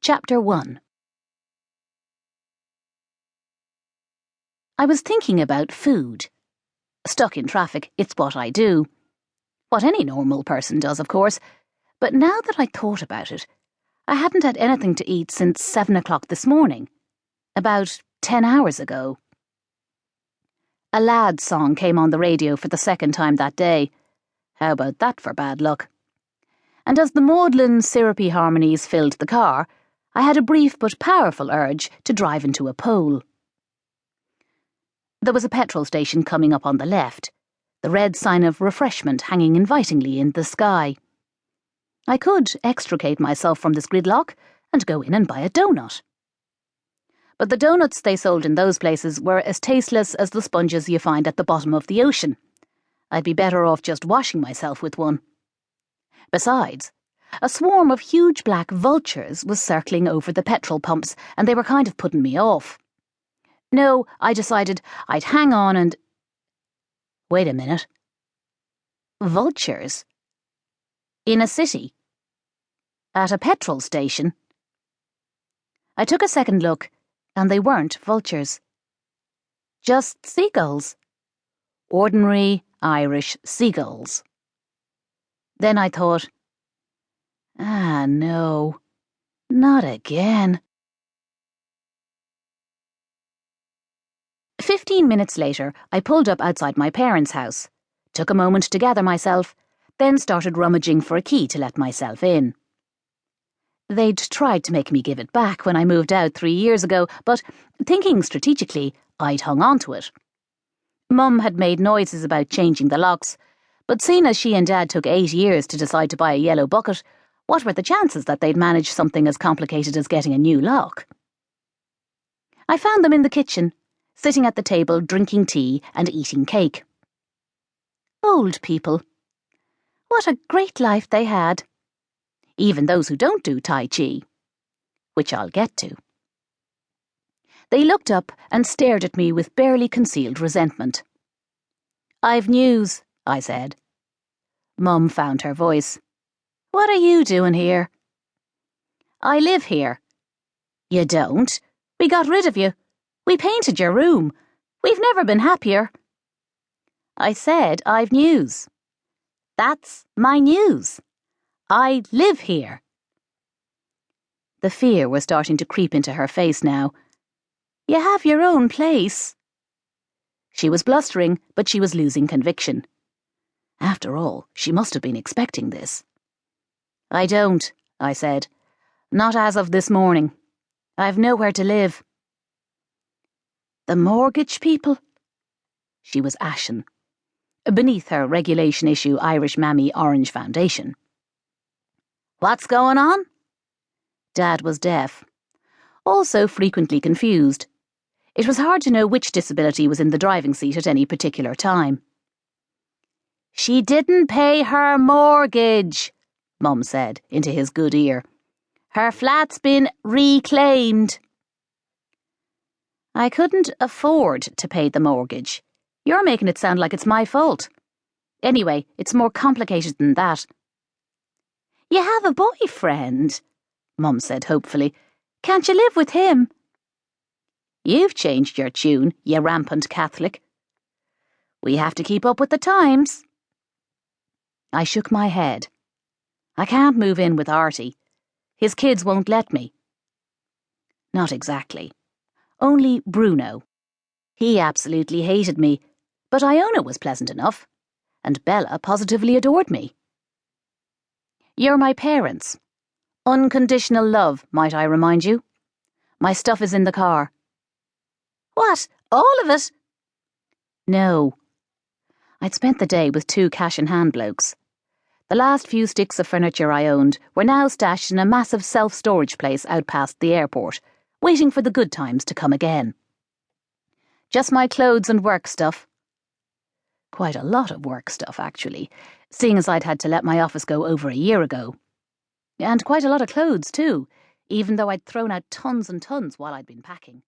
Chapter 1. I was thinking about food. Stuck in traffic, it's what I do. What any normal person does, of course. But now that I thought about it, I hadn't had anything to eat since 7 o'clock this morning. About 10 hours ago. A Laddz song came on the radio for the second time that day. How about that for bad luck? And as the maudlin, syrupy harmonies filled the car, I had a brief but powerful urge to drive into a pole. There was a petrol station coming up on the left, the red sign of refreshment hanging invitingly in the sky. I could extricate myself from this gridlock and go in and buy a donut. But the donuts they sold in those places were as tasteless as the sponges you find at the bottom of the ocean. I'd be better off just washing myself with one. Besides, a swarm of huge black vultures was circling over the petrol pumps, and they were kind of putting me off. No, I decided I'd hang on and... Wait a minute. Vultures? In a city? At a petrol station? I took a second look, and they weren't vultures. Just seagulls. Ordinary Irish seagulls. Then I thought, no, not again. 15 minutes later, I pulled up outside my parents' house, took a moment to gather myself, then started rummaging for a key to let myself in. They'd tried to make me give it back when I moved out 3 years ago, but, thinking strategically, I'd hung on to it. Mum had made noises about changing the locks, but seeing as she and Dad took 8 years to decide to buy a yellow bucket, what were the chances that they'd manage something as complicated as getting a new lock? I found them in the kitchen, sitting at the table drinking tea and eating cake. Old people. What a great life they had. Even those who don't do Tai Chi. Which I'll get to. They looked up and stared at me with barely concealed resentment. "I've news," I said. Mum found her voice. "What are you doing here?" "I live here." "You don't. We got rid of you. We painted your room. We've never been happier." "I said I've news." "That's my news. I live here." The fear was starting to creep into her face now. "You have your own place." She was blustering, but she was losing conviction. After all, she must have been expecting this. "I don't," I said. "Not as of this morning. I've nowhere to live." "The mortgage people?" She was ashen. Beneath her regulation issue Irish Mammy orange foundation. "What's going on?" Dad was deaf. Also frequently confused. It was hard to know which disability was in the driving seat at any particular time. "She didn't pay her mortgage," Mum said into his good ear. "Her flat's been reclaimed." "I couldn't afford to pay the mortgage. You're making it sound like it's my fault. Anyway, it's more complicated than that." "You have a boyfriend," Mum said hopefully. "Can't you live with him?" "You've changed your tune, you rampant Catholic." "We have to keep up with the times." I shook my head. "I can't move in with Artie. His kids won't let me." Not exactly. Only Bruno. He absolutely hated me, but Iona was pleasant enough, and Bella positively adored me. "You're my parents. Unconditional love, might I remind you? My stuff is in the car." "What, all of it?" "No." I'd spent the day with 2 cash-in-hand blokes. The last few sticks of furniture I owned were now stashed in a massive self-storage place out past the airport, waiting for the good times to come again. Just my clothes and work stuff. Quite a lot of work stuff, actually, seeing as I'd had to let my office go over a year ago. And quite a lot of clothes, too, even though I'd thrown out tons and tons while I'd been packing.